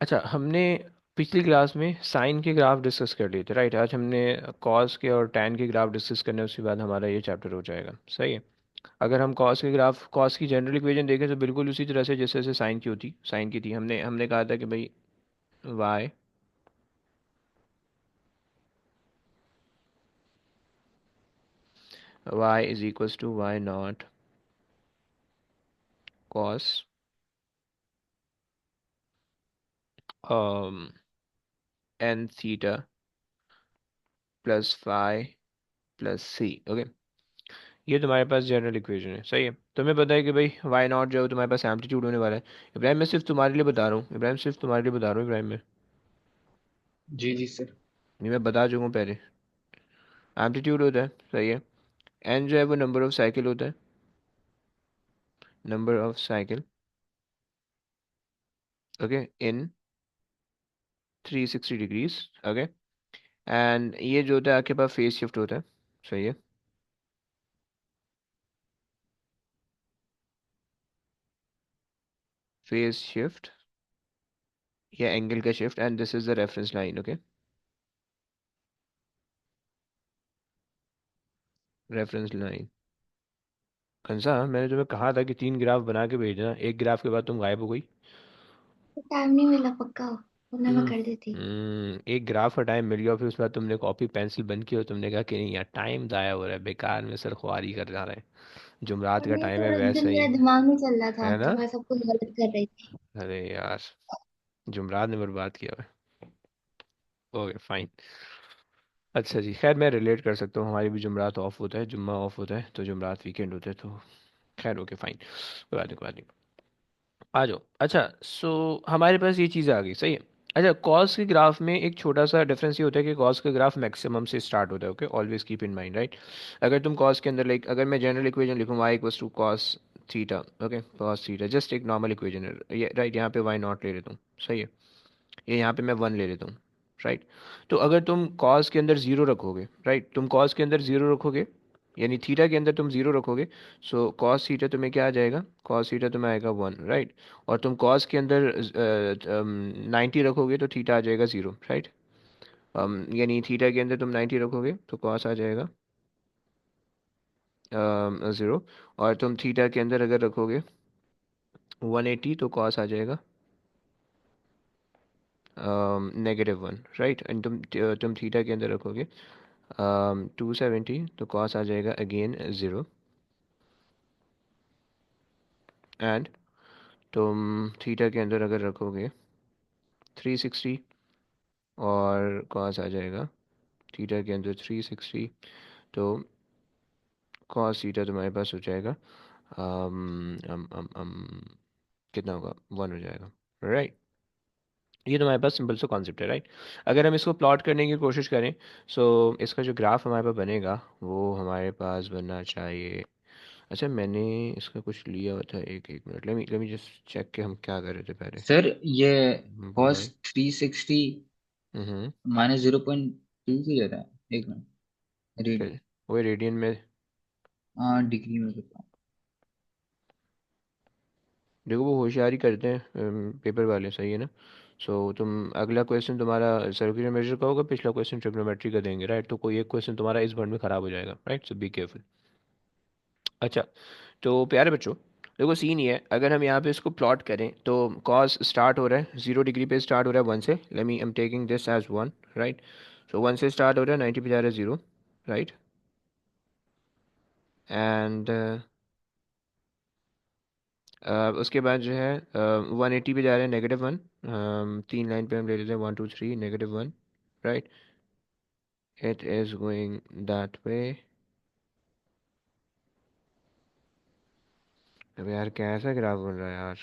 अच्छा, हमने पिछली क्लास में साइन के ग्राफ डिस्कस कर लिए थे, राइट। आज हमने कॉस के और टैन के ग्राफ डिस्कस करने, उसके बाद हमारा ये चैप्टर हो जाएगा, सही है। अगर हम कॉस के ग्राफ, कॉस की जनरल इक्वेशन देखें तो बिल्कुल उसी तरह से जैसे जैसे साइन की थी। हमने हमने कहा था कि भाई Y Y is equals to Y naught cos N theta plus phi plus C. Okay, ये तुम्हारे पास जनरल इक्वेशन है, सही है। तुम्हें पता है कि भाई वाई नॉट जो है तुम्हारे पास एम्पलीट्यूड होने वाला है। इब्राहिम, मैं सिर्फ तुम्हारे लिए बता रहा हूँ, इब्राहिम सिर्फ तुम्हारे लिए बता रहा हूँ, इब्राहिम में जी जी सर। नहीं, मैं बता चुका हूँ पहले। एम्पलीट्यूड होता है, सही है। एन जो है वो नंबर ऑफ साइकिल होता है, number of cycle, okay, in 360 degrees, okay. And ये जो होता है आपके पास फेस शिफ्ट होता है, सही है। फेस शिफ्ट या एंगल का shift, and this is the reference line, okay. Reference line. कंसा, मैंने तुम्हें कहा था कि 3 ग्राफ बना के भेजना, एक ग्राफ के बाद तुम गायब हो गई। टाइम नहीं मिला पक्का, वरना मैं कर देती। एक ग्राफ का टाइम मिल गया, फिर उसके बाद तुमने कॉपी पेंसिल बंद की और तुमने कहा कि नहीं यार, टाइम जाया हो रहा है, बेकार में सर खुआरी कर जा रहे हैं। जुमरात का नहीं, टाइम है थोड़ा दिन वैसे ही, मेरा दिमाग नहीं चल रहा था है तो ना। मैं सब कुछ गलत कर रही थी। अरे यार, जुमरात ने बर्बाद किया है। Okay fine. अच्छा जी, खैर मैं रिलेट कर सकता हूँ, हमारी भी जुमरात ऑफ होता है, जुम्मा ऑफ होता है, तो जुमरात वीकेंड होता है, तो खैर ओके फाइन, कोई बात नहीं, कोई बात नहीं। आ जाओ। अच्छा, सो हमारे पास ये चीज़ आ गई, सही है। अच्छा, कॉस के ग्राफ में एक छोटा सा डिफरेंस ये होता है कि कॉस का ग्राफ मैक्सिमम से स्टार्ट होता है, okay, always keep in mind, right. अगर तुम कॉस के अंदर लाइक, अगर मैं जनरल इक्वेशन लिखूँ Y equals to cos theta, okay, cos theta just एक नॉर्मल इक्वेशन है ये, राइट। यहाँ पे वाई नॉट ले लेता हूँ, सही है। ये यहाँ पे मैं 1 ले लेता हूँ, राइट। तो अगर तुम कॉस के अंदर ज़ीरो रखोगे, राइट, तुम कॉस के अंदर ज़ीरो रखोगे, यानी थीटा के अंदर तुम ज़ीरो रखोगे, सो कॉस थीटा तुम्हें क्या आ जाएगा, कॉस थीटा तुम्हें आएगा 1, राइट। और तुम कॉस के अंदर 90 रखोगे तो थीटा आ जाएगा 0, राइट। यानी थीटा के अंदर तुम 90 रखोगे तो कॉस आ जाएगा 0। और तुम थीटा के अंदर अगर रखोगे 180 तो कॉस आ जाएगा -1, राइट। एंड तुम थीटा के अंदर रखोगे 270 तो कॉस आ जाएगा अगेन 0। एंड तुम थीटा के अंदर अगर रखोगे 360 और कॉस आ जाएगा थीटा के अंदर 360, तो कॉस थीटा तुम्हारे पास हो जाएगा कितना होगा, 1 हो जाएगा, राइट। ये तुम्हारे पास सिंपल सा कॉन्सेप्ट है, राइट। अगर हम इसको प्लॉट करने की कोशिश करें, सो इसका जो ग्राफ हमारे पास बनेगा वो हमारे पास बनना चाहिए। अच्छा, मैंने इसका कुछ लिया हुआ था, एक एक minute, let me just check कि हम क्या कर रहे थे पहले। सर ये कॉस वाई। 360 हम्म। -0.2 से जा रहा है। एक मिनट। क्या? रेड। वो रेडियन में। हाँ, डिग्री में करता देखो वो होशियारी करते हैं पेपर वाले, सही है ना। सो तुम अगला क्वेश्चन तुम्हारा सर्कुलर मेजर का होगा, पिछला क्वेश्चन ट्रिग्नोमेट्री का देंगे, राइट। तो कोई एक क्वेश्चन तुम्हारा इस भर में खराब हो जाएगा, राइट, सो बी केयरफुल। अच्छा, तो प्यारे बच्चों, देखो सीन ये है, अगर हम यहाँ पे इसको प्लॉट करें तो कॉस स्टार्ट हो रहा है 0 डिग्री पे, स्टार्ट हो रहा है 1 से, let me am taking this as 1, right. So 1 से स्टार्ट हो रहा है, 90 पे जा रहा है 0, राइट। एंड उसके बाद जो है 180 पे जा रहे हैं -1। 3 लाइन पे हम ले लेते हैं 1 2 3 -1, right. It is going that way. अब यार कैसा ग्राफ बन रहा है यार।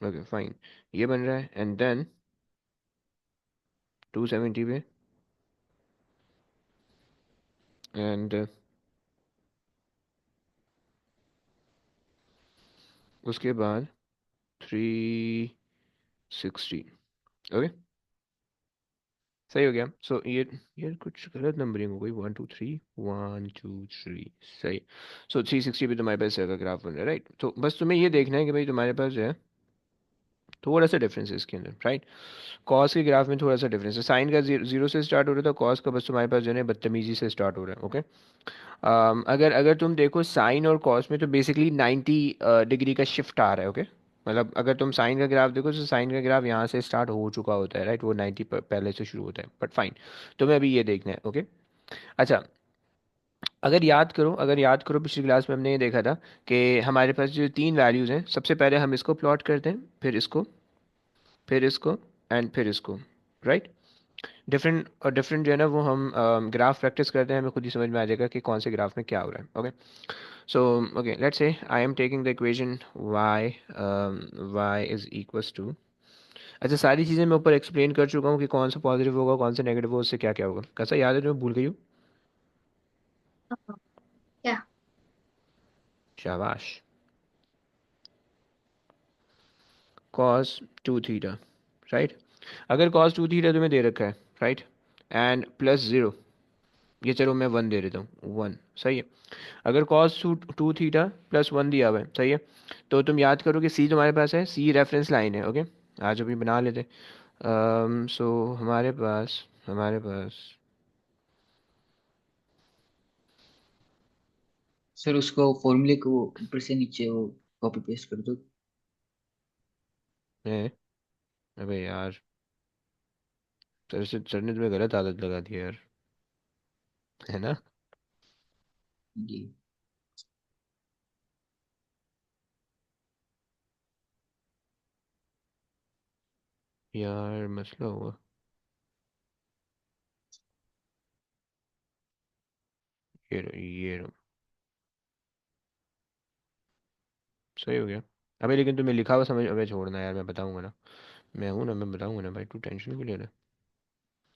ओके फाइन, ये बन रहा है, एंड देन 270 पे, एंड उसके बाद 360, ओके, सही हो गया। सो ये कुछ गलत नंबरिंग हो गई, 1 2 3 1 2 3, सही। सो 360 पे तुम्हारे पास का ग्राफ बन रहा है, राइट। तो बस तुम्हें ये देखना है कि भाई तुम्हारे पास जो है थोड़ा सा डिफरेंस है इसके अंदर, राइट। कॉस के ग्राफ में थोड़ा सा डिफरेंस है, साइन का जीरो से स्टार्ट हो रहा था, कॉस का बस तुम्हारे पास जो है बदतमीजी से स्टार्ट हो रहा है, ओके। अगर अगर तुम देखो साइन और कॉस में तो बेसिकली 90 डिग्री का शिफ्ट आ रहा है, ओके। मतलब अगर तुम साइन का ग्राफ देखो तो साइन का ग्राफ यहाँ से स्टार्ट हो चुका होता है, राइट, वो 90 पहले से शुरू होता है, बट फाइन, तुम्हें अभी ये देखना है, ओके। अच्छा, अगर याद करो पिछली क्लास में हमने ये देखा था कि हमारे पास जो तीन वैल्यूज़ हैं, सबसे पहले हम इसको प्लॉट करते हैं, फिर इसको एंड फिर इसको, राइट। डिफरेंट और डिफरेंट जो है ना वो हम ग्राफ प्रैक्टिस करते हैं, हमें खुद ही समझ में आ जाएगा कि कौन से ग्राफ में क्या हो रहा है, okay. So okay, let's say I am taking the equation y is equals to, अच्छा सारी चीज़ें मैं ऊपर एक्सप्लेन कर चुका हूँ कि कौन सा पॉजिटिव होगा कौन सा नेगेटिव होगा, उससे क्या क्या होगा, कैसा याद है तुम्हें, भूल गई हो? हाँ, क्या? शाबाश। Cos two theta, right. अगर कॉस टू थीटा तुम्हें दे रखा है, राइट, एंड प्लस ज़ीरो, ये चलो मैं वन दे देता हूँ, वन, सही है। अगर cos two two theta plus one दिया हुआ है, सही है, तो तुम याद करो कि सी तुम्हारे पास है, सी रेफरेंस लाइन है, ओके। आज अभी बना लेते। सो हमारे पास सर उसको फॉर्मूले को ऊपर से नीचे वो कॉपी पेस्ट कर दो। है, अबे यार, सर ने तुम्हें गलत आदत लगा दी है यार, है ना। जी यार मसला हुआ, ये रो, सही हो गया। अबे लेकिन तुम्हें लिखा हुआ समझ, अबे छोड़ना यार, मैं बताऊंगा ना, मैं हूं ना, मैं बताऊंगा ना भाई, तू टेंशन क्यों ले रहा है।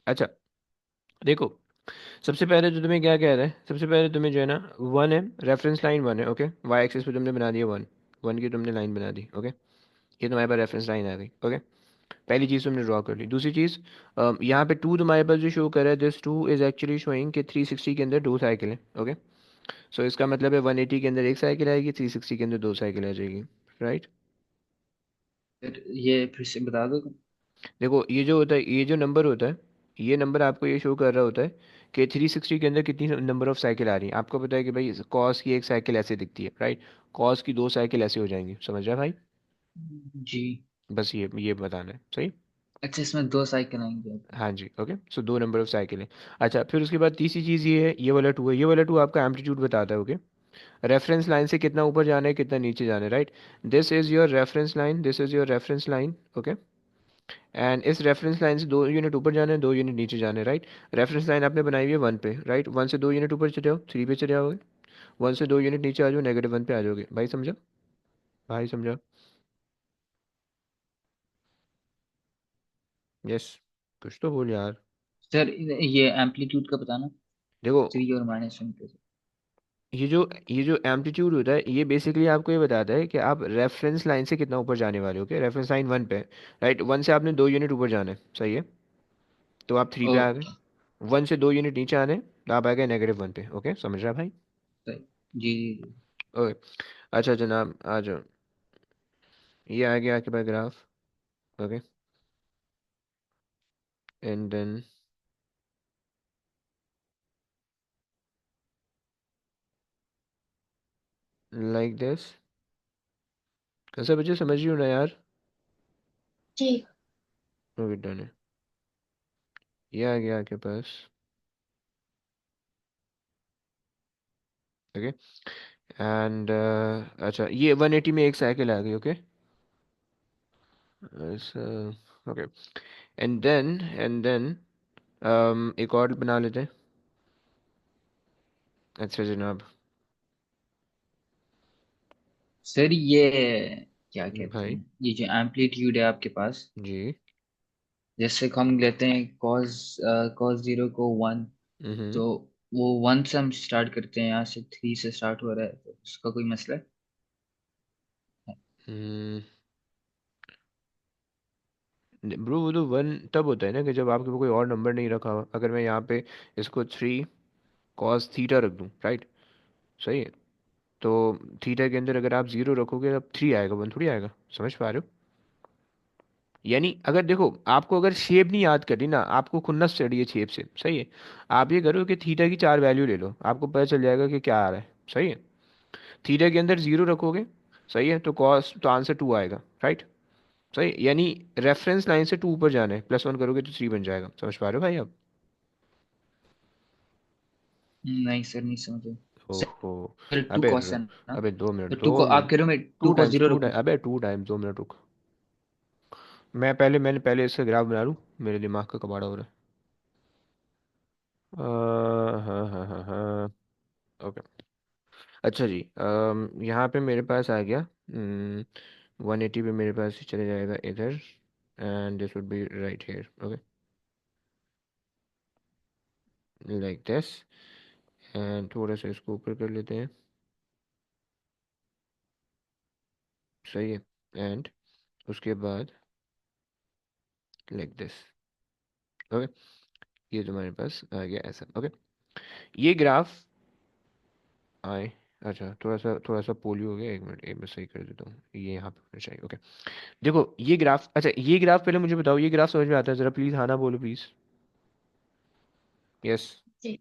अच्छा, देखो, सबसे पहले तो तुम्हें क्या कह रहा है, सबसे पहले तुम्हें जो है ना वन है, रेफरेंस लाइन वन है, ओके। वाई एक्सिस पे तुमने बना दिया वन, वन की तुमने लाइन बना दी, ओके। ये तुम्हारे पास रेफरेंस लाइन आ गई, ओके। पहली चीज़ तुमने ड्रॉ कर ली। दूसरी चीज़, यहाँ पे टू तुम्हारे पास जो शो कर रहा है, this two is actually showing कि 360 के अंदर दो साइकिल है, ओके। सो इसका मतलब है 180 के अंदर एक साइकिल आएगी, 360 के अंदर दो साइकिल आ जाएगी, राइट। सर ये फिर से बता दो। देखो ये जो होता है, ये जो नंबर होता है, ये नंबर आपको ये शो कर रहा होता है कि 360 के अंदर कितनी नंबर ऑफ साइकिल आ रही है। आपको पता है कि भाई कॉस की एक साइकिल ऐसे दिखती है, राइट, कॉस की दो साइकिल ऐसे हो जाएंगी, समझ रहा है भाई। जी। बस ये बताना है, सही। अच्छा इसमें दो साइकिल आएंगे ओके। हाँ जी, ओके, सो दो नंबर ऑफ साइकिल है। अच्छा, फिर उसके बाद तीसरी चीज़ ये है, ये वाला टू है, ये वाला टू आपका एम्पलीट्यूड बताता है, ओके। रेफरेंस लाइन से कितना ऊपर जाना है कितना नीचे जाना है, right. This is your reference line, this is your reference line, okay. And इस रेफरेंस लाइन से दो यूनिट ऊपर जाना है, दो यूनिट नीचे जाना है, राइट। रेफरेंस लाइन आपने बनाई हुई है वन पे, राइट, वन से दो यूनिट ऊपर चले जाओ, थ्री पे चले जाओगे, वन से दो यूनिट नीचे आ जाओ, नेगेटिव वन पे आ जाओगे, भाई समझा, भाई समझा। यस, कुछ तो बोल यार। सर ये एम्पलीट्यूड का बताना। देखो, थ्री और माइनस वन पे। ये जो एम्पलीट्यूड होता है, ये बेसिकली आपको ये बताता है कि आप रेफरेंस लाइन से कितना ऊपर जाने वाले हो, ओके। रेफरेंस लाइन वन पे, राइट, वन से आपने दो यूनिट ऊपर जाना है, सही है, तो आप थ्री पे आ गए। ओके वन से दो यूनिट नीचे आने, तो आप आ गए नेगेटिव वन पे, ओके, समझ रहा है भाई। सही। जी जी जी। ओके, अच्छा जनाब आ जाओ, ये आ गया आपके पास graph, okay, and then like this, कैसा बच्चे, समझ रही हो ना यार। जी। ओके डन है, ये आ गया आपके पास, ओके। एंड अच्छा, ये 180 में एक साइकिल आ गई, ओके, ऐसा, ओके। एंड देन एक और बना लेते हैं। अच्छा जनाब, सर ये क्या कहते भाई, हैं ये जो एम्पलीट्यूड है आपके पास। जी, जैसे कि हम लेते हैं कॉस जीरो को वन। हम्म, तो वो वन से हम स्टार्ट करते हैं, यहाँ से थ्री से स्टार्ट हो रहा है तो उसका कोई मसला है? हम्म, ब्रो वो तो वन तब होता है ना कि जब आपके पास कोई और नंबर नहीं रखा हुआ, अगर मैं यहाँ पे इसको थ्री कॉस थीटा रख दूँ, राइट, सही है, तो थीटा के अंदर अगर आप जीरो रखोगे तब थ्री आएगा, वन थोड़ी आएगा, समझ पा रहे हो। यानी अगर देखो, आपको अगर शेप नहीं याद करनी ना, आपको खुन्नस चढ़ी है शेप से, सही है। आप ये करो कि थीटा की चार वैल्यू ले लो, आपको पता चल जाएगा कि क्या आ रहा है, सही है। थीटा के अंदर जीरो रखोगे, सही है, तो कॉस तो आंसर टू आएगा, राइट। सही, यानी रेफरेंस लाइन से टू ऊपर जाना है, प्लस वन करोगे तो थ्री बन जाएगा, समझ पा रहे हो भाई आप? नहीं सर, नहीं समझे। ओहो। सर टू अबे कॉस है ना? अबे 2 मिनट, तो दो टू को आप मिनट कह रहे हो मैं two two cos times zero two रखूं? टाइम अबे 2 टाइम्स, 2 मिनट रुक। मैंने पहले इसका ग्राफ बना लूँ, मेरे दिमाग का कबाड़ा हो रहा है। हाँ हाँ हाँ हाँ। ओके। अच्छा जी, यहाँ पे मेरे पास आ गया। 180 पे मेरे पास चले जाएगा इधर, and this would be right here, okay, like this. And थोड़ा सा इसको ऊपर कर लेते हैं, सही है। एंड उसके बाद लाइक दिस, ओके। ये तुम्हारे पास आ गया ऐसा, ओके। ये ग्राफ आए, अच्छा थोड़ा सा पोलियो हो गया, एक मिनट, एक मैं सही कर देता हूँ, ये यहाँ पे होना चाहिए, ओके। देखो ये ग्राफ, अच्छा ये ग्राफ पहले मुझे बताओ, ये ग्राफ समझ में आता है जरा प्लीज, हाँ ना बोलो प्लीज। यस। जी।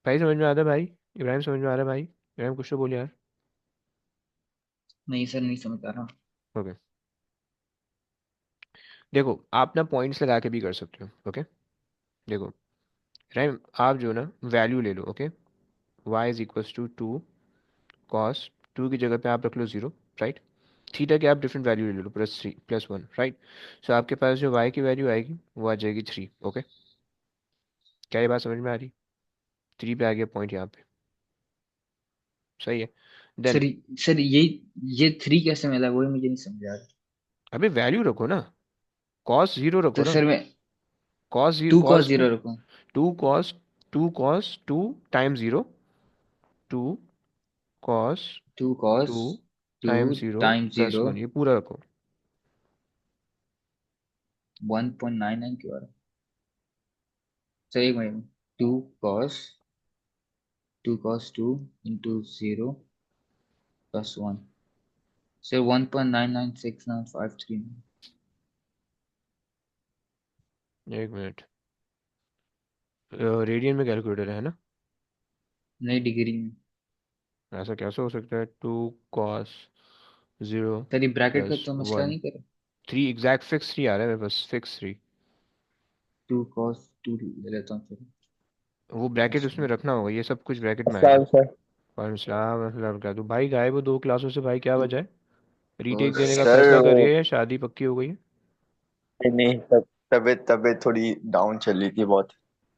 भाई समझ में आता है भाई? इब्राहिम समझ में आ रहा है भाई? इब्राहिम कुछ तो बोल यार। नहीं सर, नहीं समझ आ रहा। ओके। देखो आप ना पॉइंट्स लगा के भी कर सकते हो, ओके। देखो इब्राहिम, आप जो ना वैल्यू ले लो, okay. y is equals to two cos, two की जगह पे आप रख लो जीरो, राइट। थीटा के आप डिफरेंट वैल्यू ले लो, plus three plus one, right. So आपके पास जो y की वैल्यू आएगी वो आ जाएगी थ्री, ओके। क्या ये बात समझ में आ रही? थ्री पे आ गया पॉइंट यहाँ पे, सही है। देन, सर सर ये थ्री कैसे मिला, वही मुझे नहीं समझ आ रहा। अबे वैल्यू रखो ना, कॉस जीरो रखो तो ना। सर मैं cos zero, two cos cos two, zero रखूं? Two cos, two cos two time zero, two cos two cos two two time zero time plus zero, one, ये पूरा रखो। 1.99 क्यों आ रहा है? सर एक minute, two cos two cos two into zero plus one. Sir 1.996953। एक minute, radian में calculator है ना? नई डिग्री में। ऐसा कैसे हो सकता है? टू कॉस जीरो सर ये ब्रैकेट का प्लस तो मसला वन, नहीं करे? थ्री एग्जैक्ट फिक्स थ्री आ रहा है मेरे पास, fix three. Two cos two ले लेता हूँ फिर, वो ब्रैकेट प्लस उसमें वन। रखना होगा, ये सब कुछ ब्रैकेट में आएगा। सर सर वालेकुम सलाम, मतलब क्या तू भाई गायब हो 2 क्लासों से भाई, क्या टू वजह है? रीटेक कॉस देने का सर फैसला कर वो रही है या शादी पक्की हो गई है? नहीं तबीयत तबीयत थोड़ी डाउन चल रही थी बहुत।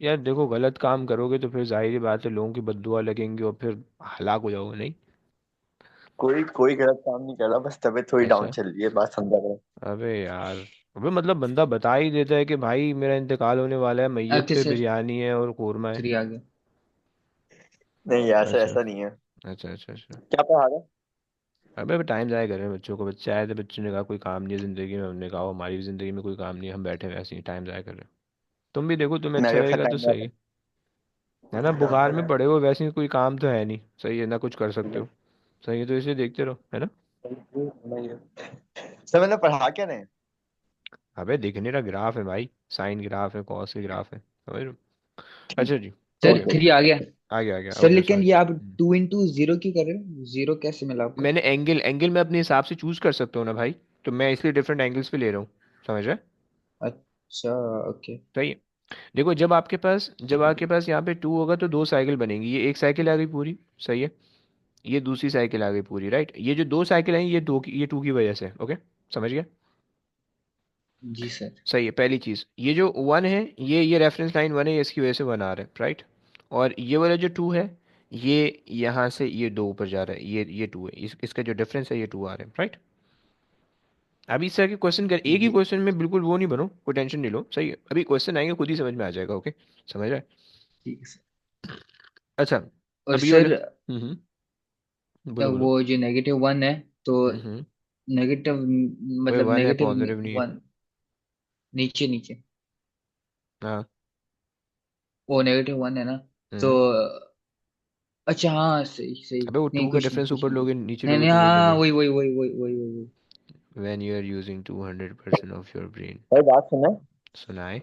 यार देखो, गलत काम करोगे तो फिर जाहिर सी बात है लोगों की बद्दुआ लगेंगी और फिर हलाक हो जाओगे, नहीं? कोई कोई गलत काम नहीं कर रहा, बस तबीयत थोड़ी डाउन अच्छा। चल रही है, बात समझा रहे। अबे यार, अबे मतलब बंदा बता ही देता है कि भाई मेरा इंतकाल होने वाला है, मैयत ओके पे सर, बिरयानी है और कोरमा है। थ्री आ गया। नहीं ऐसा अच्छा ऐसा नहीं है। अच्छा अच्छा अच्छा। क्या पढ़ा रहे अबे टाइम ज़ाया कर रहे हैं बच्चों को, बच्चे आए थे, बच्चों ने कहा कोई काम नहीं है ज़िंदगी में, हमने कहा "ओ, हमारी भी ज़िंदगी में कोई काम नहीं है, हम बैठे हैं वैसे ही टाइम ज़ाया कर रहे हैं"। तुम भी देखो, तुम्हें हो? मैं अच्छा भी अपना लगेगा तो टाइम सही है। है ना, बुखार में पड़े हो, वैसे ही कोई काम तो है नहीं, सही है ना, कुछ कर सकते हो, सही है, तो इसे देखते रहो, है ना। सर मैंने पढ़ा क्या नहीं? अबे दिखने का ग्राफ है भाई, साइन ग्राफ है, कॉस के ग्राफ है, समझ रहे हो? अच्छा जी। Sir okay. थ्री आ गया। आ गया, सर ओके लेकिन सॉरी। ये आप टू इंटू जीरो क्यों कर रहे हो? जीरो कैसे मिला आपको? मैंने एंगल एंगल में अपने हिसाब से चूज कर सकता हूँ ना भाई, तो मैं इसलिए डिफरेंट एंगल्स पे ले रहा हूँ, समझ रहे? अच्छा, ओके। सही है। देखो जब आपके पास यहाँ पे टू होगा तो दो साइकिल बनेंगी, ये एक साइकिल आ गई पूरी, सही है। ये दूसरी साइकिल आ गई पूरी, राइट। ये जो दो साइकिल आई ये टू की वजह से, ओके, समझ गया? जी सर। सही है। पहली चीज, ये जो वन है, ये रेफरेंस लाइन वन है, इसकी वजह से वन आ रहा है, राइट। और ये वाला जो टू है, ये यहाँ से ये दो ऊपर जा रहा है, ये टू है, इसका जो डिफरेंस है ये टू आ रहा है, राइट। अभी इस तरह के क्वेश्चन कर, एक ही जी क्वेश्चन में बिल्कुल वो नहीं बनो, कोई टेंशन नहीं लो, सही है, अभी क्वेश्चन आएंगे खुद ही समझ में आ जाएगा, ओके, समझ रहा है? ठीक है सर। अच्छा। और अभी वाले, सर बोलो बोलो। वो जो नेगेटिव वन है, तो हम्म। नेगेटिव वही मतलब वन है, नेगेटिव पॉजिटिव नहीं है। वन, नीचे नीचे, हाँ। वो नेगेटिव वन है ना? तो हम्म। अच्छा हाँ, सही सही। अबे वो नहीं टू का कुछ नहीं डिफरेंस कुछ ऊपर नहीं कुछ लोगे नीचे नहीं लोगे नहीं, तो वो हाँ मिलेगा। वही वही वही वही वही वही वही। when you are using 200% of your brain. भाई बात सुना। सुनाए।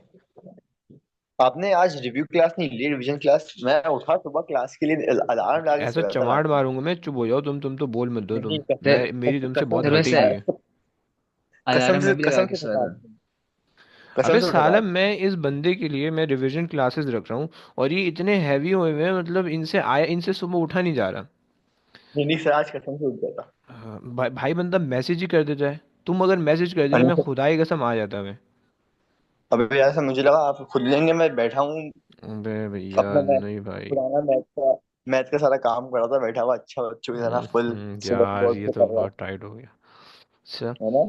आपने आज रिव्यू क्लास नहीं ली, रिवीजन क्लास। मैं उठा सुबह क्लास के लिए, अलार्म लगा के ऐसा सोया था चमाड़ रात में। मारूंगा मैं, चुप हो जाओ तुम तो बोल मत दो नहीं तुम। कसम, सर मैं मेरी तुमसे बहुत सर बनती ही वैसे नहीं है। अलार्म में भी लगा कसम के से सोया बता था। रहा हूँ। कसम अबे से बता रहा साला हूँ। मैं इस बंदे के लिए मैं रिवीजन क्लासेस रख रहा हूँ, और ये इतने हैवी हुए हुए हैं, मतलब इनसे सुबह उठा नहीं जा रहा। नहीं नहीं सर, आज कसम से उठ गया था। हाँ, भाई बंदा मैसेज ही कर देता है। तुम अगर मैसेज कर दिया ना, नहीं मैं सर, खुदा की कसम आ जाता मैं। अबे यार सर, मुझे लगा आप खुद लेंगे, मैं बैठा हूँ अबे भैया अपना। मैं नहीं भाई। पुराना मैथ का सारा काम कर रहा था, बैठा हुआ अच्छा बच्चों की तरह फुल सिलेबस यार बोर्ड ये पे तो कर रहा। बहुत टाइट हो गया। अच्छा। है ना।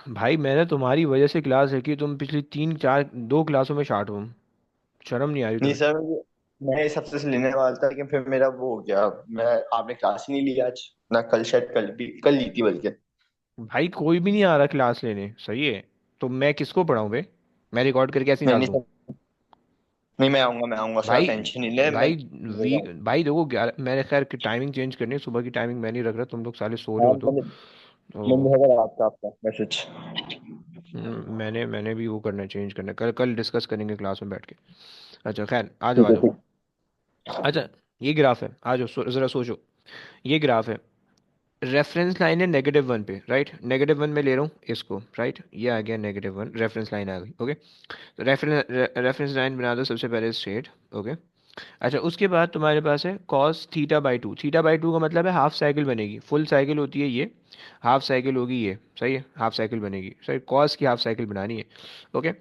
भाई मैंने तुम्हारी वजह से क्लास है कि तुम पिछली 3 4 2 क्लासों में शार्ट हो। शर्म नहीं आ रही नहीं तुम्हें? सर, मैं इस हफ्ते से लेने वाला था, लेकिन फिर मेरा वो हो गया। मैं आपने क्लास ही नहीं ली आज ना, कल शायद कल ली थी बल्कि। भाई कोई भी नहीं आ रहा क्लास लेने, सही है। तो मैं किसको पढ़ाऊं बे? मैं रिकॉर्ड करके ऐसे ही नहीं डाल नहीं दूं? सर, नहीं मैं आऊंगा सर, आप भाई टेंशन नहीं ले, मैं भाई मिलेगा। वीक भाई देखो 11 मैंने खैर की टाइमिंग चेंज करनी है, सुबह की टाइमिंग मैं नहीं रख रहा, तुम लोग साले सो रहे हाँ हो तो। मैंने तो भेजा था आपका आपका मैसेज। मैंने भी वो करना है, चेंज करना है, कल कल डिस्कस करेंगे क्लास में बैठ के। अच्छा खैर आ जाओ ठीक आ है जाओ। ठीक। अच्छा ये ग्राफ है, आ जाओ ज़रा सोचो। ये ग्राफ है, रेफरेंस लाइन है -1 पे, राइट? -1 में ले रहा हूँ इसको, राइट? ये आ गया -1, रेफरेंस लाइन आ गई, ओके। तो रेफरेंस लाइन बना दो सबसे पहले स्ट्रेट, ओके। अच्छा उसके बाद तुम्हारे पास है कॉस थीटा/2। थीटा/2 का मतलब है हाफ साइकिल बनेगी, फुल साइकिल होती है ये, हाफ साइकिल होगी ये, सही है, हाफ साइकिल बनेगी, सही, कॉस की हाफ साइकिल बनानी है, ओके।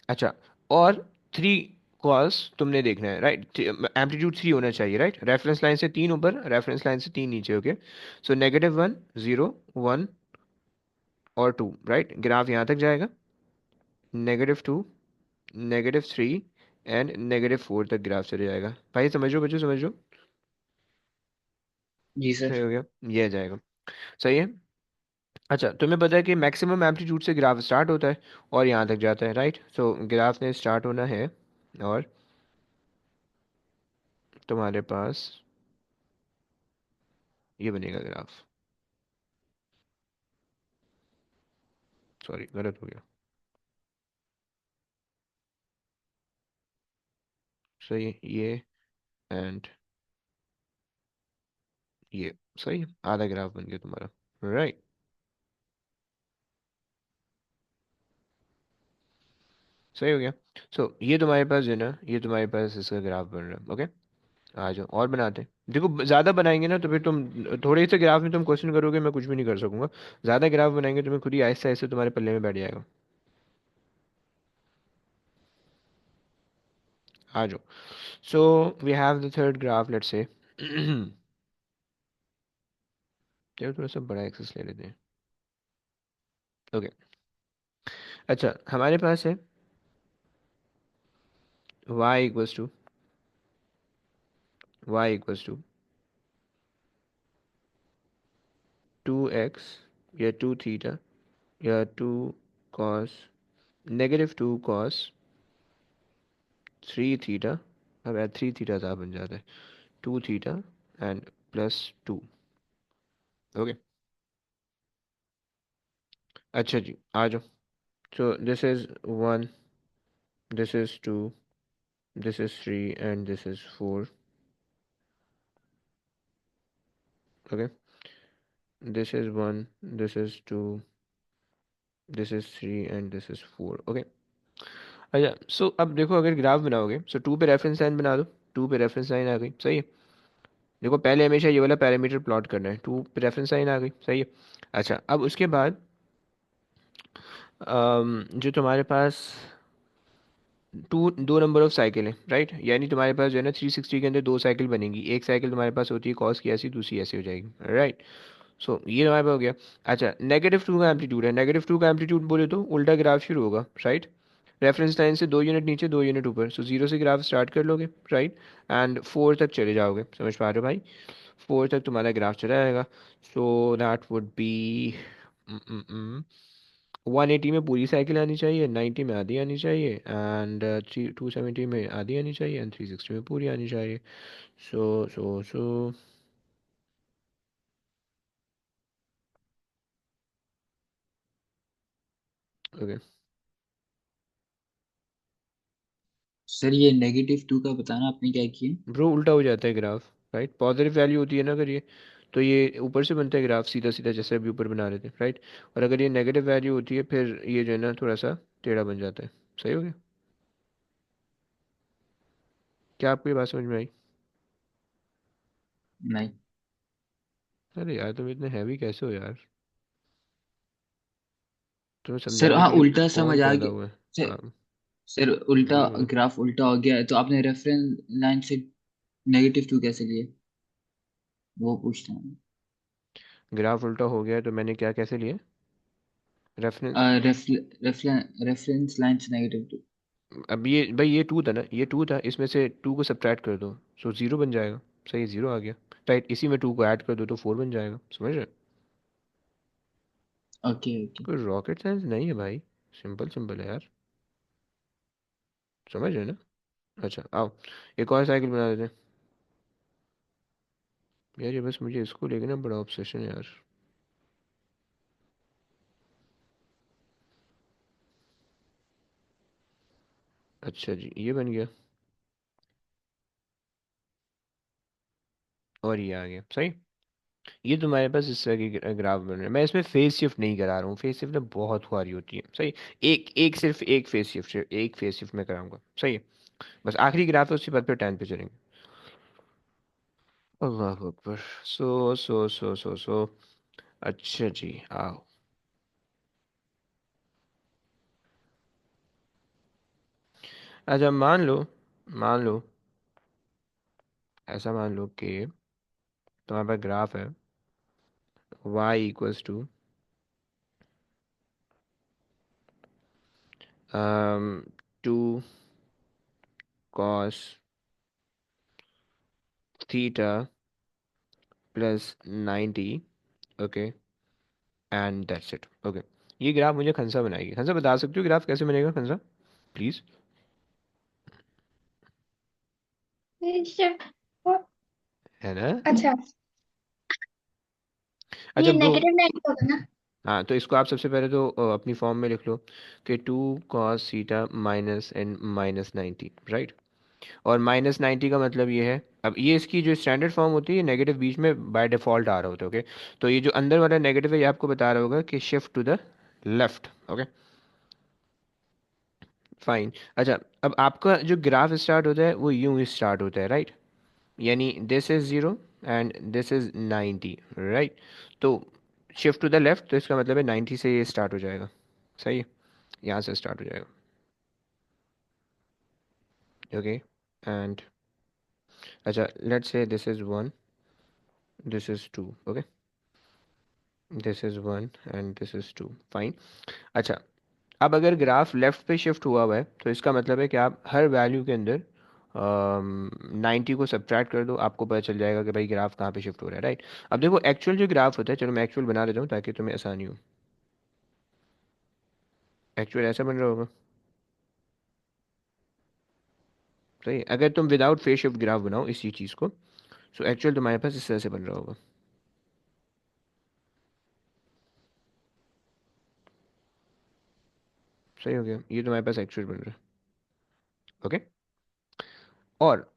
अच्छा, और 3 कॉस तुमने देखना है, राइट? एम्पलीट्यूड 3 होना चाहिए, राइट? रेफरेंस लाइन से 3 ऊपर, रेफरेंस लाइन से 3 नीचे, ओके। सो -1 0 1 और 2, राइट? ग्राफ यहाँ तक जाएगा, -2 -3 एंड -4 तक ग्राफ चले जाएगा। भाई समझो बच्चों, समझो। जी सही सर। हो गया, ये आ जाएगा, सही है। अच्छा तुम्हें पता है कि मैक्सिमम एम्पलीट्यूड से ग्राफ स्टार्ट होता है और यहाँ तक जाता है, राइट? सो ग्राफ ने स्टार्ट होना है, और तुम्हारे पास ये बनेगा ग्राफ। सॉरी गलत हो गया, सही है ये, एंड ये, सही है, आधा ग्राफ बन गया तुम्हारा, राइट? सही हो गया। सो ये तुम्हारे पास जो है ना, ये तुम्हारे पास इसका ग्राफ बन रहा है, ओके। आ जाओ और बनाते हैं। देखो ज़्यादा बनाएंगे ना तो फिर तुम थोड़े से ग्राफ में तुम क्वेश्चन करोगे, मैं कुछ भी नहीं कर सकूंगा। ज़्यादा ग्राफ बनाएंगे तुम्हें खुद ही आहिस्ता आहिस्ता तुम्हारे पल्ले में बैठ जाएगा। आ जाओ। So we have the third graph, let's say. चलो थोड़ा सा बड़ा एक्सेस ले लेते हैं, ओके। अच्छा हमारे पास है y इक्वल्स टू 2x या 2 थीटा या 2 कॉस, -2 कॉस 3 थीटा। अब यार 3 थीटा था बन जाता है 2 थीटा एंड +2, ओके। अच्छा जी आ जाओ। So this is 1, this is 2, this is 3 and this is 4, okay. This is 1, this is 2, this is 3 and this is 4, okay. अच्छा सो अब देखो अगर ग्राफ बनाओगे, सो 2 पे रेफरेंस लाइन बना दो। 2 पे रेफरेंस लाइन आ गई, सही है। देखो पहले हमेशा ये वाला पैरामीटर प्लॉट करना है, 2 पे रेफरेंस लाइन आ गई, सही है। अच्छा अब उसके बाद जो तुम्हारे पास दो नंबर ऑफ साइकिल है, राइट? यानी तुम्हारे पास जो है ना 360 के अंदर 2 साइकिल बनेगी, एक साइकिल तुम्हारे पास होती है कॉस की ऐसी, दूसरी ऐसी हो जाएगी, राइट? सो ये तुम्हारे पास हो गया। अच्छा -2 का एम्पलीट्यूड है, -2 का एम्पलीट्यूड बोले तो उल्टा ग्राफ शुरू होगा, राइट? रेफरेंस लाइन से 2 यूनिट नीचे 2 यूनिट ऊपर, सो 0 से ग्राफ स्टार्ट कर लोगे, राइट? एंड 4 तक चले जाओगे, समझ पा रहे हो भाई? 4 तक तुम्हारा ग्राफ चला जाएगा। सो दैट वुड बी 180 में पूरी साइकिल आनी चाहिए, 90 में आधी आनी चाहिए, एंड 270 में आधी आनी चाहिए, एंड 360 में पूरी आनी चाहिए। सो ओके सर ये -2 का बताना आपने क्या किया? ब्रो, उल्टा हो जाता है ग्राफ, राइट? पॉजिटिव वैल्यू होती है ना अगर ये, तो ये ऊपर से बनता है ग्राफ सीधा सीधा, जैसे अभी ऊपर बना रहे थे, राइट? और अगर ये नेगेटिव वैल्यू होती है फिर ये जो है ना थोड़ा सा टेढ़ा बन जाता है। सही हो गया? क्या आपको ये बात समझ में आई? नहीं अरे यार, तुम इतने हैवी कैसे हो यार? तुम्हें सर, समझाने हाँ के लिए उल्टा कौन समझ आ पैदा गया। हुआ है? सर, हाँ, सर उल्टा, बोलो बोलो। ग्राफ उल्टा हो गया है, तो आपने रेफरेंस लाइन से -2 कैसे लिए, वो पूछना है। ग्राफ उल्टा हो गया है तो मैंने क्या कैसे लिए? रेफरेंस। रेफरेंस लाइन से -2। अब ये भाई, ये टू था ना, ये टू था, इसमें से टू को सब्ट्रैक्ट कर दो, सो जीरो बन जाएगा। सही, जीरो आ गया। राइट, इसी में टू को ऐड कर दो तो फोर बन जाएगा। समझ रहे? Okay okay. कोई रॉकेट साइंस नहीं है भाई, सिंपल सिंपल है यार। समझ रहे ना? अच्छा आओ, एक और साइकिल बना देते हैं। यार ये बस मुझे इसको लेके ना बड़ा ऑब्सेशन है यार। अच्छा जी, ये बन गया, और ये आ गया। सही। ये तुम्हारे पास इस तरह की ग्राफ बन रहे हैं। मैं इसमें फेस शिफ्ट नहीं करा रहा हूँ, फेस शिफ्ट ना बहुत खुआरी होती है। सही। एक एक सिर्फ एक फेस शिफ्ट, एक फेस शिफ्ट मैं कराऊंगा। सही है। बस आखिरी ग्राफ है, उसके बाद फिर 10 पे चलेंगे। अल्लाह अकबर। सो अच्छा जी आओ। अच्छा मान लो, ऐसा मान लो कि तुम्हारे पास ग्राफ है y equals to 2 cos theta plus 90। Okay, and that's it. Okay, ये ग्राफ मुझे खंसा बनाएगी। खंसा बता सकते हो ग्राफ कैसे बनेगा खंसा, प्लीज? ये शिफ्ट। है ना? अच्छा, अच्छा ये ब्रो, -90 होगा ना? हाँ तो इसको आप सबसे पहले तो अपनी फॉर्म में लिख लो कि 2 cos theta minus and minus 90, right? और माइनस 90 का मतलब ये है, अब ये इसकी जो स्टैंडर्ड फॉर्म होती है, नेगेटिव बीच में बाय डिफॉल्ट आ रहा होता है। ओके, तो ये जो अंदर वाला नेगेटिव है ये आपको बता रहा होगा कि shift to the left. Okay fine. अच्छा, अब आपका जो ग्राफ स्टार्ट होता है वो यूं ही स्टार्ट होता है, राइट? यानी this is zero and this is 90, right? तो शिफ्ट टू द लेफ्ट, तो इसका मतलब है 90 से ये स्टार्ट हो जाएगा। सही है, यहाँ से स्टार्ट हो जाएगा। ओके, एंड अच्छा let's say this is one, this is two. Okay, this is one and this is two. Fine. अच्छा, अब अगर ग्राफ लेफ्ट पे शिफ्ट हुआ हुआ है तो इसका मतलब है कि आप हर वैल्यू के अंदर 90 को सब्ट्रैक्ट कर दो, आपको पता चल जाएगा कि भाई ग्राफ कहाँ पे शिफ्ट हो रहा है, राइट? अब देखो एक्चुअल जो ग्राफ होता है, चलो मैं एक्चुअल बना देता हूँ ताकि तुम्हें आसानी हो। एक्चुअल ऐसा बन रहा होगा। सही, अगर तुम विदाउट फेस शिफ्ट ग्राफ बनाओ इसी चीज़ को, सो एक्चुअल तुम्हारे पास इस तरह से बन रहा होगा। सही हो गया, ये तुम्हारे पास एक्चुअल बन रहा है। ओके, और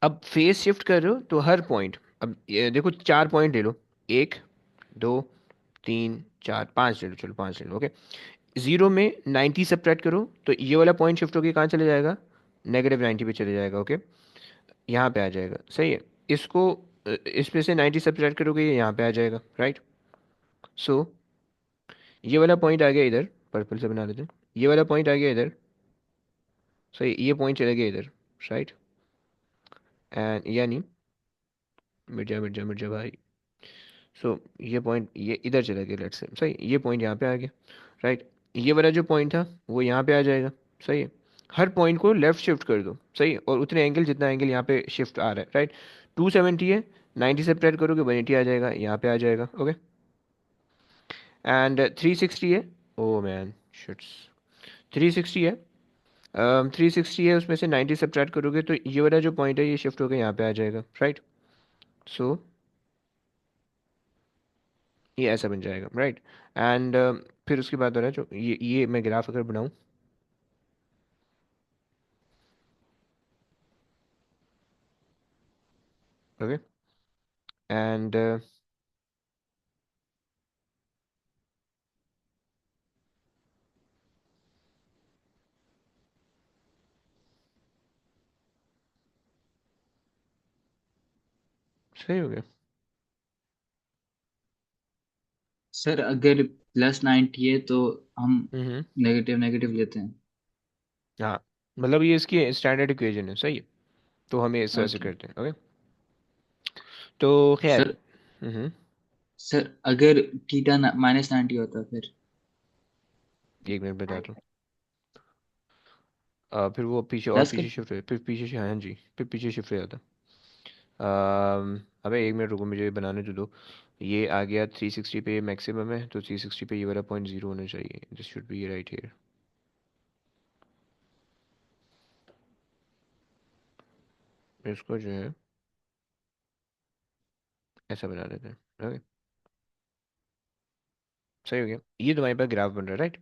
अब फेस शिफ्ट कर रहे हो तो हर पॉइंट, अब ये देखो चार पॉइंट ले लो, एक, दो, तीन, चार, पाँच ले लो, चलो पाँच ले लो। ओके, जीरो में 90 सब्ट्रैक्ट करो तो ये वाला पॉइंट शिफ्ट होकर कहाँ चले जाएगा? -90 पे चले जाएगा। ओके, यहाँ पे आ जाएगा। सही है। इसको इसमें से 90 सब्ट्रैक्ट करोगे ये यहाँ पे आ जाएगा, राइट? सो ये वाला पॉइंट आ गया इधर, पर्पल से बना लेते हैं। ये वाला पॉइंट आ गया इधर। सही, ये पॉइंट चले गए इधर, राइट? एंड यानी मिर्जा भाई। सो ये पॉइंट ये इधर चला गया, लेट्स से। सही, ये पॉइंट यहाँ पे आ गया, राइट? ये वाला जो पॉइंट था वो यहाँ पे आ जाएगा। सही है। हर पॉइंट को लेफ्ट शिफ्ट कर दो, सही है, और उतने एंगल जितना एंगल यहाँ पे शिफ्ट आ रहा है, राइट? 270 है, 90 से सेपरेट करोगे 180 आ जाएगा, यहाँ पे आ जाएगा। ओके, एंड 360 है। ओ मैन शिट्स, 360 है। 360 है, उसमें से 90 सब्ट्रैक्ट करोगे तो ये वाला जो पॉइंट है ये शिफ्ट होकर यहाँ पे आ जाएगा, राइट? सो ये ऐसा बन जाएगा, राइट? एंड फिर उसके बाद हो रहा है जो ये मैं ग्राफ अगर बनाऊं, ओके, एंड सही हो गया। सर अगर +90 है तो हम हम्म। नेगेटिव नेगेटिव लेते हैं। हाँ, मतलब ये इसकी स्टैंडर्ड इक्वेशन है, सही है। तो हम ये इस तरह से ओके करते हैं, ओके। तो खैर। सर। हम्म। सर अगर थीटा -90 होता फिर। एक मिनट बता दूँ। फिर वो पीछे और प्लस कर। पीछे शिफ्ट हो, फिर पीछे हाँ जी, फिर पीछे शिफ्ट हो जाता। अबे एक मिनट रुको, मुझे ये बनाने तो दो। ये आ गया 360 पे, ये मैक्सिमम है, तो 360 पे ये वाला पॉइंट जीरो होना चाहिए, this should be right here. इसको जो है ऐसा बना देते हैं, ओके। सही हो गया, ये तुम्हारे पास ग्राफ बन रहा है, राइट।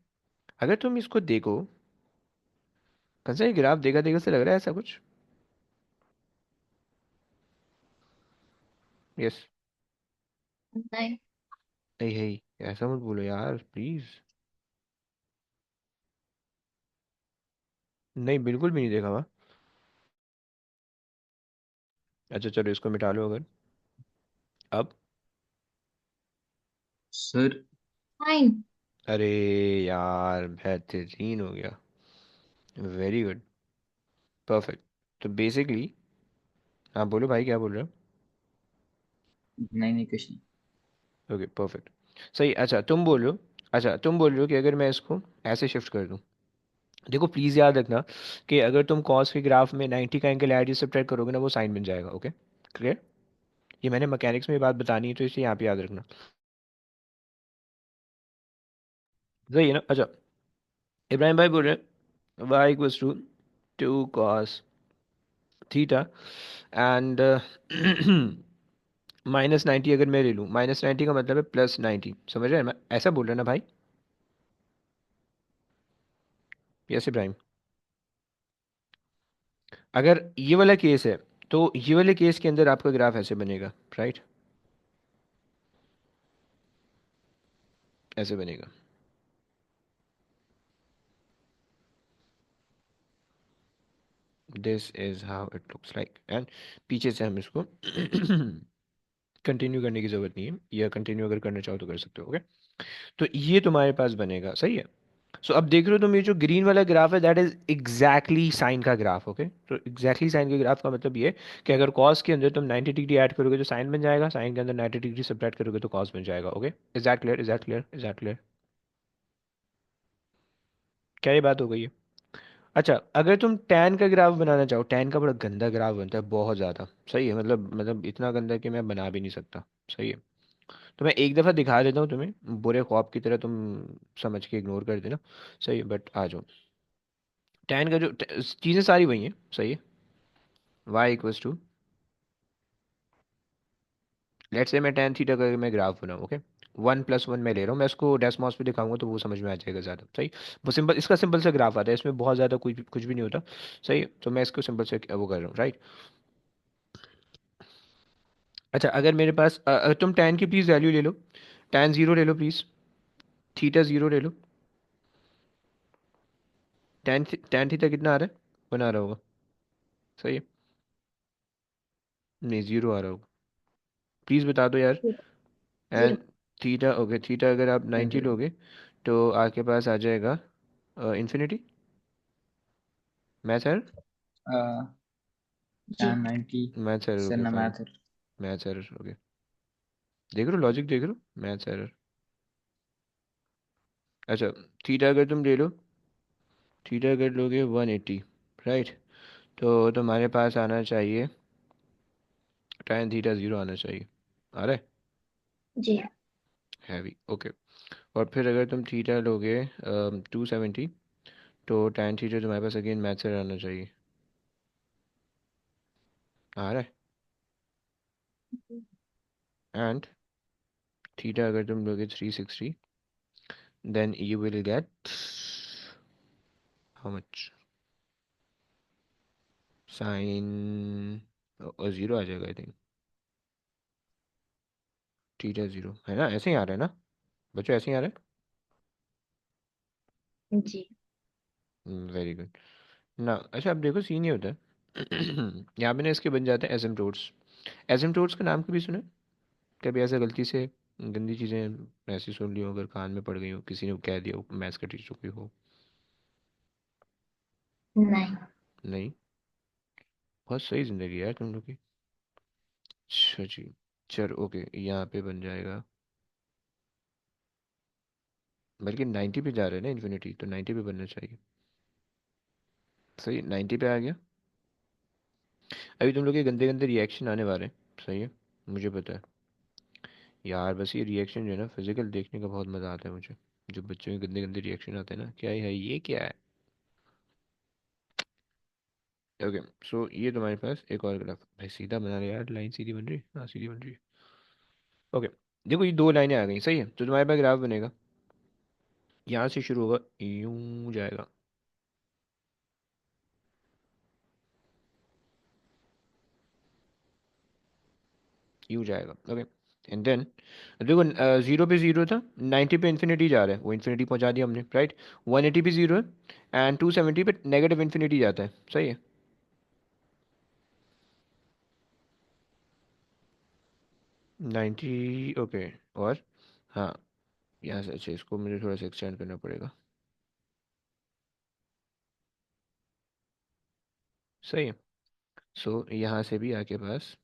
अगर तुम इसको देखो, कंसा ये ग्राफ देखा देखा से लग रहा है ऐसा कुछ। यस। नहीं। नहीं है, ऐसा मत बोलो यार प्लीज। नहीं, बिल्कुल भी नहीं देखा हुआ। अच्छा चलो, इसको मिटा लो अगर। अब। Sir fine. अरे यार, बेहतरीन हो गया, वेरी गुड, परफेक्ट। तो बेसिकली, हाँ बोलो भाई, क्या बोल रहे हो? नहीं नहीं कुछ नहीं। ओके परफेक्ट, सही। अच्छा तुम बोल रहे हो, अच्छा तुम बोल रहे हो कि अगर मैं इसको ऐसे शिफ्ट कर दूं, देखो प्लीज़ याद रखना कि अगर तुम कॉस के ग्राफ में 90 का एंगल ऐड या सब्ट्रैक्ट करोगे ना, वो साइन बन जाएगा, ओके। क्लियर? ये मैंने मैकेनिक्स में ये बात बतानी है, तो इसलिए यहाँ पे याद रखना। सही है ना? अच्छा, इब्राहिम भाई बोल रहे हैं Y equals to 2 cos theta and -90 अगर मैं ले लूँ, -90 का मतलब है +90, समझ रहे हैं? मैं ऐसा बोल रहा ना भाई? यस इब्राहिम। अगर ये वाला केस है, तो ये वाले केस के अंदर आपका ग्राफ ऐसे बनेगा, राइट? ऐसे बनेगा। This is how it looks like, and पीछे से हम इसको कंटिन्यू करने की जरूरत नहीं है, या कंटिन्यू अगर करना चाहो तो कर सकते हो, ओके। तो ये तुम्हारे पास बनेगा, सही है। सो अब देख रहे हो तुम, ये जो ग्रीन वाला ग्राफ है दैट इज एग्जैक्टली साइन का ग्राफ, ओके। तो एग्जैक्टली साइन के ग्राफ का मतलब ये कि अगर कॉस के अंदर तुम 90 डिग्री ऐड करोगे तो साइन बन जाएगा, साइन के अंदर 90 डिग्री सब्ट्रैक्ट करोगे तो कॉस बन जाएगा, okay. Is that clear? Is that clear? Is that clear? क्या ये बात हो गई है? अच्छा, अगर तुम टैन का ग्राफ बनाना चाहो, टैन का बड़ा गंदा ग्राफ बनता है, बहुत ज़्यादा, सही है, मतलब इतना गंदा कि मैं बना भी नहीं सकता, सही है। तो मैं एक दफ़ा दिखा देता हूँ तुम्हें, बुरे ख्वाब की तरह तुम समझ के इग्नोर कर देना, सही है। बट आ जाओ, टैन का जो चीज़ें सारी वही हैं, सही है। Y equals to, let's say मैं टैन थीटा का मैं ग्राफ बनाऊँ, ओके। 1+1 मैं ले रहा हूँ, मैं इसको डेस्मॉस पे दिखाऊंगा तो वो समझ में आ जाएगा ज़्यादा, सही। वो सिंपल, इसका सिंपल सा ग्राफ आता है, इसमें बहुत ज़्यादा कुछ भी नहीं होता, सही है। तो मैं इसको सिंपल से वो कर रहा हूँ, राइट। अच्छा, अगर मेरे पास तुम टैन की प्लीज़ वैल्यू ले लो, टैन ज़ीरो ले लो प्लीज़, थीटा ज़ीरो ले लो। टैन थीटा कितना आ रहा है? बना रहा होगा, सही है। नहीं, ज़ीरो आ रहा होगा, प्लीज़ बता दो यार। And zero. Theta, okay, theta अगर आप 90 जीरो। लोगे तो आपके पास आ जाएगा इन्फिनिटी। मैथ सर, जी। tan 90। Math error, sir okay ना fine. Math. Math error, okay. देख रहे हो लॉजिक, देख रहे हो, मैथ एरर। अच्छा, थीटा अगर तुम ले लो, थीटा अगर लोगे 180, राइट, तो तुम्हारे पास आना चाहिए tan थीटा ज़ीरो आना चाहिए, आ रहा है? जी। Heavy, okay. और फिर अगर तुम थीटा लोगे 270, तो tan थीटा तुम्हारे पास अगेन मैथ से आना चाहिए, आ रहा है? एंड थीटा अगर तुम लोगे 360, then you will get how much sin zero आ जाएगा आई थिंक थीटा जीरो है ना ऐसे ही आ रहा है ना बच्चों ऐसे ही आ रहा जी। है वेरी गुड ना अच्छा अब देखो सीन ये होता है यहाँ पे ना इसके बन जाते हैं एसिम्प्टोट्स एसिम्प्टोट्स का नाम कभी सुना है? कभी ऐसा गलती से गंदी चीज़ें ऐसी सुन ली हो अगर कान में पड़ गई हो किसी ने कह दिया हो मैथ्स का टीचर कोई हो नहीं। नहीं बहुत सही जिंदगी है यार तुम लोग की अच्छा जी चलो ओके यहाँ पे बन जाएगा बल्कि 90 पे जा रहे हैं ना इन्फिनिटी तो 90 पे बनना चाहिए सही 90 पे आ गया अभी तुम लोग के गंदे गंदे रिएक्शन आने वाले हैं सही है मुझे पता है यार बस ये रिएक्शन जो है ना फिजिकल देखने का बहुत मज़ा आता है मुझे जो बच्चों के गंदे गंदे रिएक्शन आते हैं ना क्या है ये क्या है ओके सो ये तुम्हारे पास एक और ग्राफ भाई सीधा बना रहे यार लाइन सीधी बन रही हाँ सीधी बन रही है ओके देखो ये दो लाइनें आ गई सही है तो तुम्हारे पास ग्राफ बनेगा यहाँ से शुरू होगा यूं जाएगा यूं जाएगा ओके एंड देन देखो जीरो पे जीरो था 90 पे इन्फिनिटी जा रहा है वो इन्फिनिटी पहुंचा दिया हमने राइट 180 पे जीरो है एंड 270 पे नेगेटिव इन्फिनिटी जाता है सही है 90 ओके और हाँ यहाँ से अच्छा इसको मुझे थोड़ा सा एक्सटेंड करना पड़ेगा सही है सो यहाँ से भी आके पास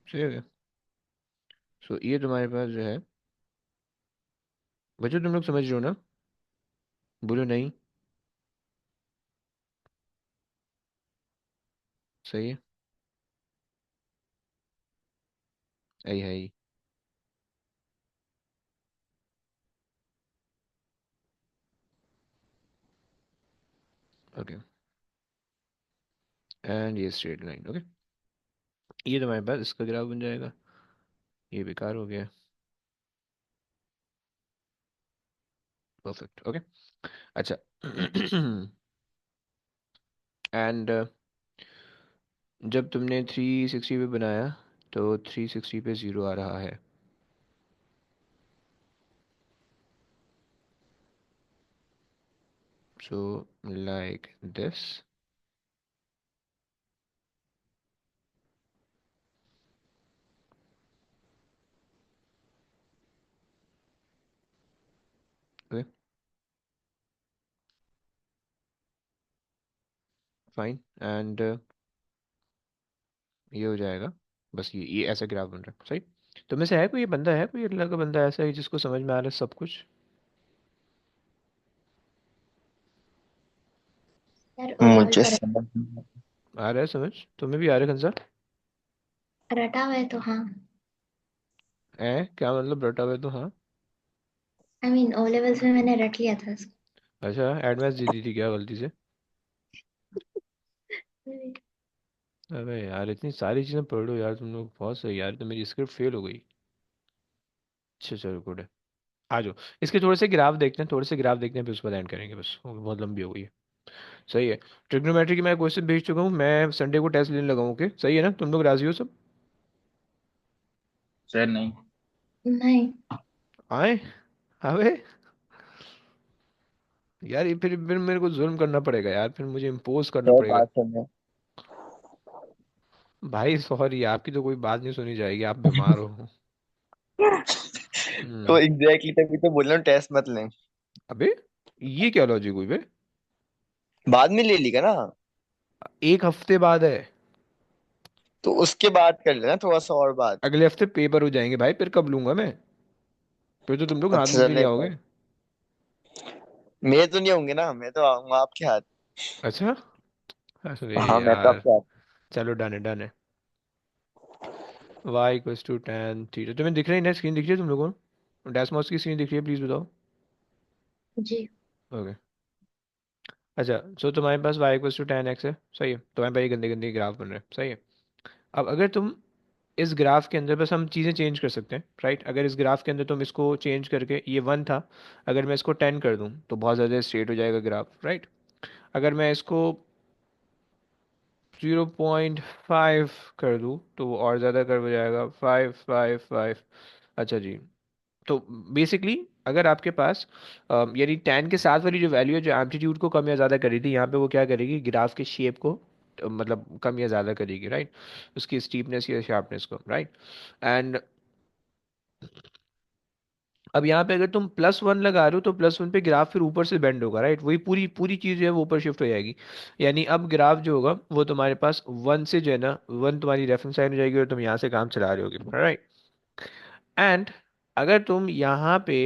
सही हो गया सो ये तुम्हारे पास जो है बच्चों तुम लोग समझ रहे हो ना बोलो नहीं सही है आई है ओके एंड ये स्ट्रेट लाइन ओके ये तुम्हारे पास इसका ग्राफ बन जाएगा ये बेकार हो गया परफेक्ट ओके अच्छा एंड जब तुमने 360 पे बनाया तो 360 पे ज़ीरो आ रहा है so like this okay fine and ये हो जाएगा बस ये ऐसा ग्राफ बन रहा है सही तो में से है कोई ये बंदा है कोई अल्लाह का बंदा ऐसा है जिसको समझ में आ रहा है सब कुछ सर ओ लेवल मुझे पर समझ नहीं आ रहा है समझ तुम्हें भी आ रहा है कंसा रटा हुआ है तो हाँ। है क्या मतलब रटा हुआ है तो हाँ आई मीन ओ लेवल्स में मैंने रट लिया था इसको। अच्छा एडवांस दे दी थी क्या गलती से अबे यार इतनी सारी चीज़ें पढ़ लो यार तुम लोग बहुत सही यार तो मेरी स्क्रिप्ट फेल हो गई अच्छा चलो गुड है आ जाओ इसके थोड़े से ग्राफ देखते हैं थोड़े से ग्राफ देखते हैं फिर उसके बाद एंड करेंगे बस वो बहुत लंबी हो गई है सही है ट्रिग्नोमेट्री की मैं क्वेश्चन भेज चुका हूँ मैं संडे को टेस्ट लेने लगा हूँ ओके सही है ना तुम लोग राजी हो सब सर नहीं। नहीं। आए अबे यार ये फिर मेरे को जुल्म करना पड़ेगा यार फिर मुझे इम्पोज करना तो पड़ेगा बात सुनो। भाई सॉरी आपकी तो कोई बात नहीं सुनी जाएगी आप बीमार हो तो हम्म एग्जैक्टली तभी तो बोल रहा हूँ टेस्ट मत लें। अबे ये क्या लॉजिक हुई बे बाद में ले लेगा ना। एक हफ्ते बाद है तो उसके बाद कर लेना थोड़ा सा और बात। अगले हफ्ते पेपर हो जाएंगे भाई फिर कब लूंगा मैं फिर तो तुम लोग हाथ अच्छा मुझे ले चलेगा। आओगे मैं तो नहीं होंगे ना मैं तो आऊंगा आपके हाथ। अच्छा अरे हाँ मैं तो यार आपके हाथ। चलो डन है डन है Y equals to tan theta तुम्हें दिख रही है ना स्क्रीन दिख रही है तुम लोगों को डैशमॉस की स्क्रीन दिख रही है प्लीज बताओ जी। ओके अच्छा, सो तुम्हारे पास y equals to tan x है, सही है, तुम्हारे पास ये गंदे गंदे ग्राफ बन रहे हैं, सही है। अब अगर तुम इस ग्राफ के अंदर, बस हम चीज़ें चेंज कर सकते हैं, राइट। अगर इस ग्राफ के अंदर तुम इसको चेंज करके, ये वन था, अगर मैं इसको टेन कर दूं तो बहुत ज़्यादा स्ट्रेट हो जाएगा ग्राफ, राइट। अगर मैं इसको 0.5 कर दूं तो वो और ज़्यादा कर हो जाएगा, 5 5 5। अच्छा जी, तो बेसिकली अगर आपके पास यानी टेन के साथ वाली जो वैल्यू है, जो एम्पलीट्यूड को कम या ज़्यादा करी थी, यहाँ पे वो क्या करेगी, ग्राफ के शेप को मतलब कम या ज़्यादा करेगी, राइट, उसकी स्टीपनेस या शार्पनेस को, राइट। एंड अब यहाँ पे अगर तुम +1 लगा रहे हो तो +1 पे ग्राफ फिर ऊपर से बेंड होगा, राइट, वही पूरी पूरी चीज़ जो है वो ऊपर शिफ्ट हो जाएगी। यानी अब ग्राफ जो होगा वो तुम्हारे पास वन से जो है ना, वन तुम्हारी रेफरेंस लाइन हो जाएगी और तुम यहाँ से काम चला रहे होगे, राइट। एंड अगर तुम यहाँ पे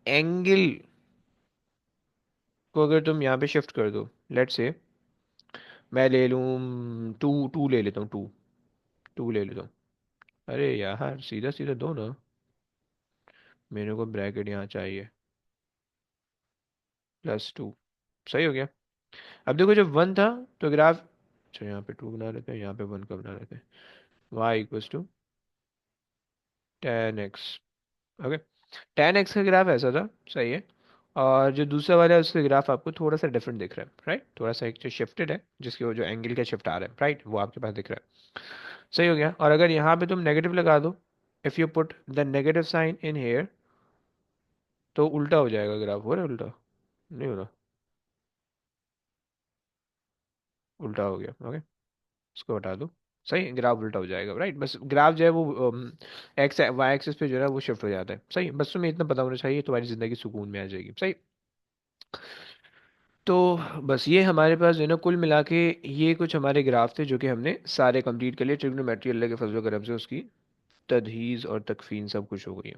एंगल को अगर तुम यहाँ पे शिफ्ट कर दो, लेट से मैं ले लूँ टू, टू ले लेता हूँ, टू, टू ले लेता हूँ। अरे यार सीधा सीधा दो ना, मेरे को ब्रैकेट यहाँ चाहिए, +2, सही हो गया। अब देखो जब वन था तो ग्राफ, अच्छा यहाँ पे टू बना लेते हैं, यहाँ पे वन का बना लेते हैं, Y equals to tan x. Okay, tan x का ग्राफ ऐसा था, सही है। और जो दूसरा वाला है उसका ग्राफ आपको थोड़ा सा डिफरेंट दिख रहा है, राइट, थोड़ा सा एक जो शिफ्टेड है, जिसकी वो जो एंगल का शिफ्ट आ रहा है, राइट, वो आपके पास दिख रहा है, सही हो गया। और अगर यहाँ पे तुम नेगेटिव लगा दो, if you put the negative sign in here, तो उल्टा हो जाएगा ग्राफ, हो रहा है उल्टा, नहीं हो रहा, उल्टा हो गया, ओके, इसको हटा दो, सही, ग्राफ उल्टा हो जाएगा, राइट। बस ग्राफ जो है वो एक्स वाई एक्सिस पे जो है वो शिफ्ट हो जाता है, सही। बस तुम्हें इतना पता होना चाहिए, तुम्हारी ज़िंदगी सुकून में आ जाएगी, सही। तो बस ये हमारे पास जो है ना कुल मिला के ये कुछ हमारे ग्राफ थे जो कि हमने सारे कंप्लीट कर लिए, ट्रिग्नोमेट्री अल्लाह के फजल करम से उसकी तजहीज़ और तकफीन सब कुछ हो गई है।